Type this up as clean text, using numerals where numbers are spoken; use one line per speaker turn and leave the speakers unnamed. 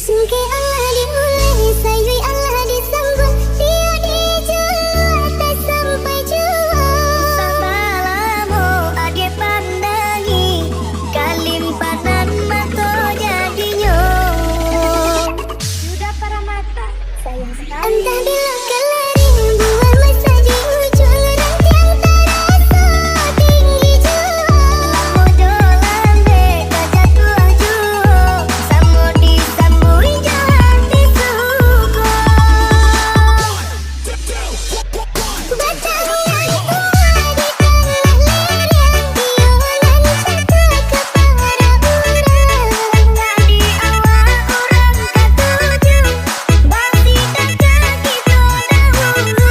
SINGKEK ALAH diuleh, sayui ALAH disambut, dia dijual tak sampai jual. Sabalamu ade pandangi, kalimpanan mata jadinya. Sudah para mata, sayang sekali. Entah bila kelaring buah masa di ujung rantiang terasa tinggi jua. Lamu dolan beka jatuh jua, samo disambui jalan disuko. Batang yang tua di tengah lereng, tiolan jatuh kepada urang. Tak diawak orang ketujuh, basi tak kaki dahulu.